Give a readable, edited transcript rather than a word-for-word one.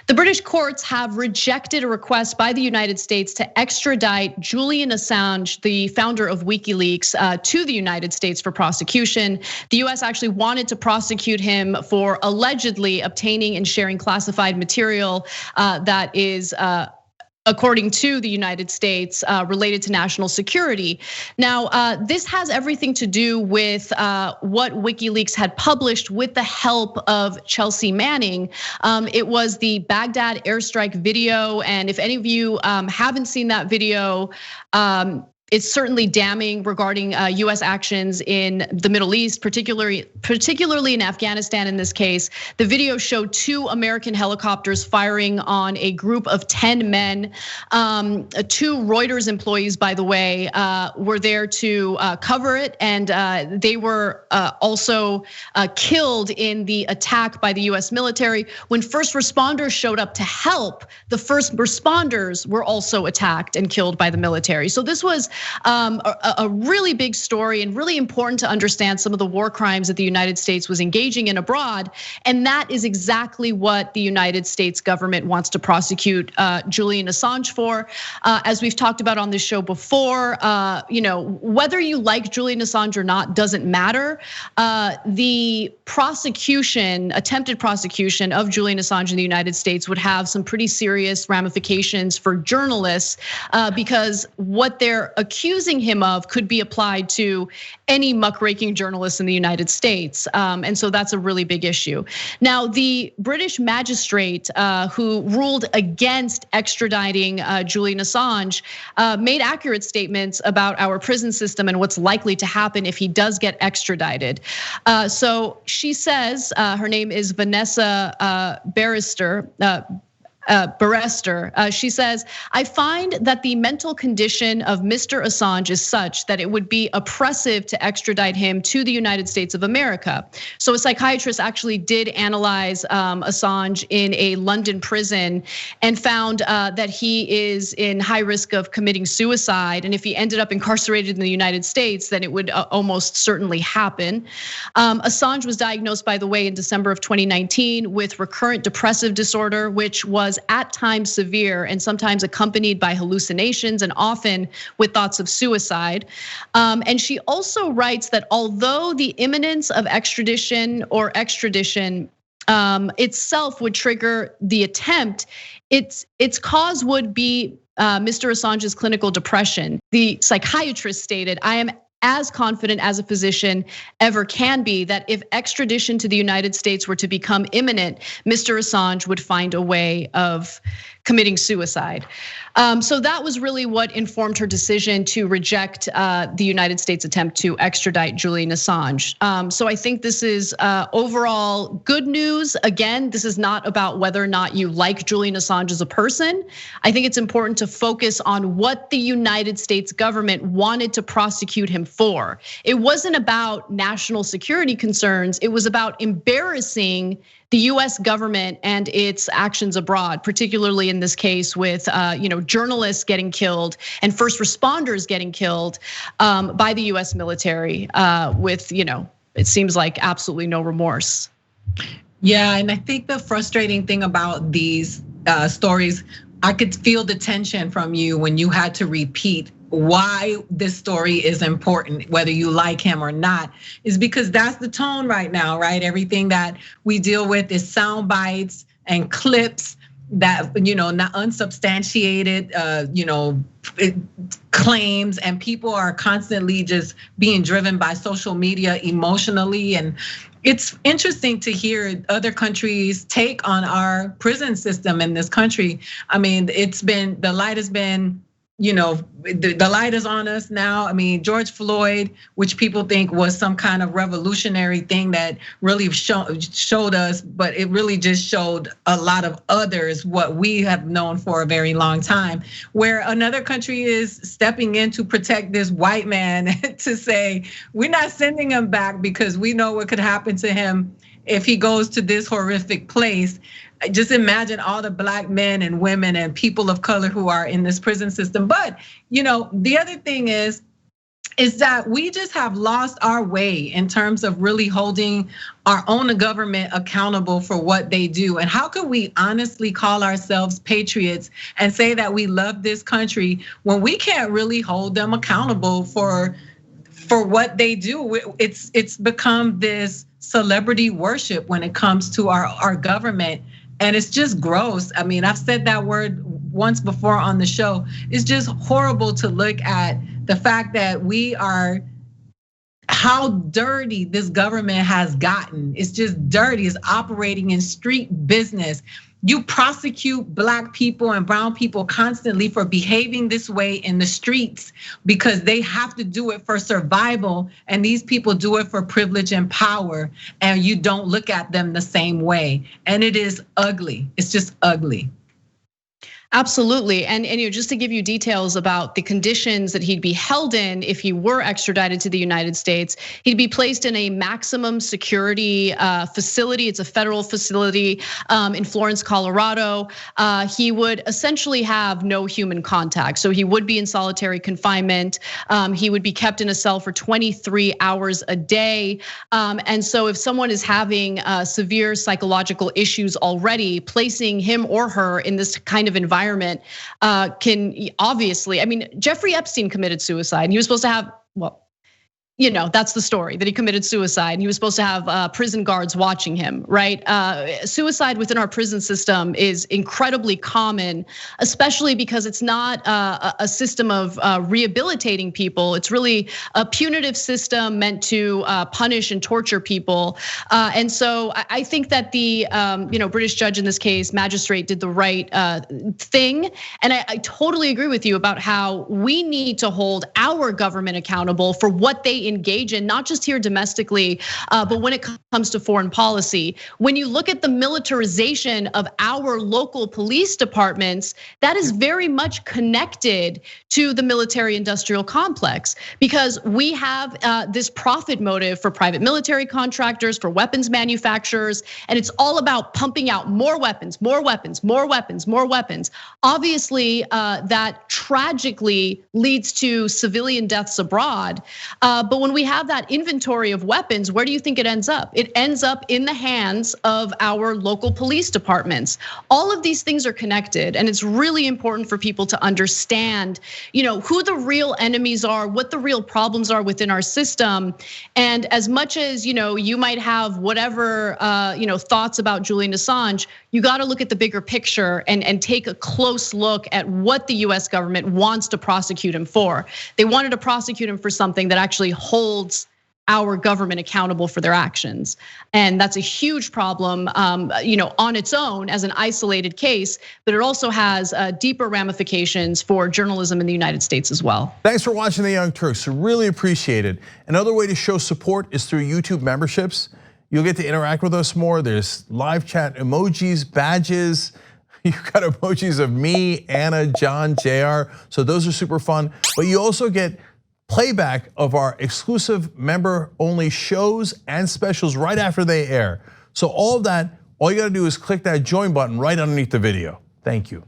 The British courts have rejected a request by the United States to extradite Julian Assange, the founder of WikiLeaks, to the United States for prosecution. The US actually wanted to prosecute him for allegedly obtaining and sharing classified material that is according to the United States, related to national security. Now, this has everything to do with what WikiLeaks had published with the help of Chelsea Manning. It was the Baghdad airstrike video, and if any of you haven't seen that video, it's certainly damning regarding US actions in the Middle East, particularly in Afghanistan in this case. The video showed 2 American helicopters firing on a group of 10 men. 2 Reuters employees, by the way, were there to cover it, and they were also killed in the attack by the US military. When first responders showed up to help, the first responders were also attacked and killed by the military. So this was a really big story and really important to understand some of the war crimes that the United States was engaging in abroad. And that is exactly what the United States government wants to prosecute Julian Assange for. As we've talked about on this show before, whether you like Julian Assange or not doesn't matter. The prosecution, attempted prosecution of Julian Assange in the United States would have some pretty serious ramifications for journalists because what they're accusing him of could be applied to any muckraking journalist in the United States. And so that's a really big issue. Now, the British magistrate who ruled against extraditing Julian Assange made accurate statements about our prison system and what's likely to happen if he does get extradited. So she says, her name is Vanessa Barrister. She says, I find that the mental condition of Mr. Assange is such that it would be oppressive to extradite him to the United States of America. So a psychiatrist actually did analyze Assange in a London prison and found that he is in high risk of committing suicide. And if he ended up incarcerated in the United States, then it would almost certainly happen. Assange was diagnosed, by the way, in December of 2019 with recurrent depressive disorder, which was at times severe and sometimes accompanied by hallucinations and often with thoughts of suicide. And she also writes that although the imminence of extradition itself would trigger the attempt, its cause would be Mr. Assange's clinical depression. The psychiatrist stated, I am as confident as a physician ever can be that if extradition to the United States were to become imminent, Mr. Assange would find a way of committing suicide. So that was really what informed her decision to reject the United States attempt to extradite Julian Assange. So I think this is overall good news. Again, this is not about whether or not you like Julian Assange as a person. I think it's important to focus on what the United States government wanted to prosecute him for. It wasn't about national security concerns. It was about embarrassing the US government and its actions abroad, particularly in this case with journalists getting killed and first responders getting killed by the US military with it seems like absolutely no remorse. Yeah, and I think the frustrating thing about these stories, I could feel the tension from you when you had to repeat why this story is important, whether you like him or not, is because that's the tone right now, right? Everything that we deal with is sound bites and clips that, not unsubstantiated, claims, and people are constantly just being driven by social media emotionally. And it's interesting to hear other countries' take on our prison system in this country. I mean, the light has been, the light is on us now. I mean, George Floyd, which people think was some kind of revolutionary thing that really showed us, but it really just showed a lot of others what we have known for a very long time, where another country is stepping in to protect this white man to say, we're not sending him back because we know what could happen to him if he goes to this horrific place. Just imagine all the black men and women and people of color who are in this prison system. But the other thing is, is that we just have lost our way in terms of really holding our own government accountable for what they do. And how could we honestly call ourselves patriots and say that we love this country when we can't really hold them accountable for what they do? It's become this celebrity worship when it comes to our government. And it's just gross. I mean, I've said that word once before on the show. It's just horrible to look at the fact that how dirty this government has gotten. It's just dirty. It's operating in street business. You prosecute Black people and brown people constantly for behaving this way in the streets because they have to do it for survival, and these people do it for privilege and power, and you don't look at them the same way. And it is ugly. It's just ugly. Absolutely, and just to give you details about the conditions that he'd be held in if he were extradited to the United States, he'd be placed in a maximum security facility. It's a federal facility in Florence, Colorado. He would essentially have no human contact, so he would be in solitary confinement. He would be kept in a cell for 23 hours a day, and so if someone is having severe psychological issues already, placing him or her in this kind of environment can obviously, I mean, Jeffrey Epstein committed suicide and he was supposed to have, well, that's the story, that he committed suicide and he was supposed to have prison guards watching him, right? Suicide within our prison system is incredibly common, especially because it's not a system of rehabilitating people. It's really a punitive system meant to punish and torture people. And so I think that the British judge in this case, magistrate, did the right thing. And I totally agree with you about how we need to hold our government accountable for what they engage in, not just here domestically, but when it comes to foreign policy. When you look at the militarization of our local police departments, that is very much connected to the military-industrial complex, because we have this profit motive for private military contractors, for weapons manufacturers, and it's all about pumping out more weapons, more weapons, more weapons, more weapons. Obviously, that tragically leads to civilian deaths abroad. But when we have that inventory of weapons, where do you think it ends up? It ends up in the hands of our local police departments. All of these things are connected, and it's really important for people to understand, who the real enemies are, what the real problems are within our system. And as much as you might have whatever thoughts about Julian Assange, you got to look at the bigger picture and take a close look at what the US government wants to prosecute him for. They wanted to prosecute him for something that actually holds our government accountable for their actions. And that's a huge problem, on its own as an isolated case, but it also has deeper ramifications for journalism in the United States as well. Thanks for watching The Young Turks, really appreciate it. Another way to show support is through YouTube memberships. You'll get to interact with us more. There's live chat emojis, badges. You've got emojis of me, Anna, John, JR. So those are super fun. But you also get playback of our exclusive member-only shows and specials right after they air. So all of that, all you gotta do is click that join button right underneath the video. Thank you.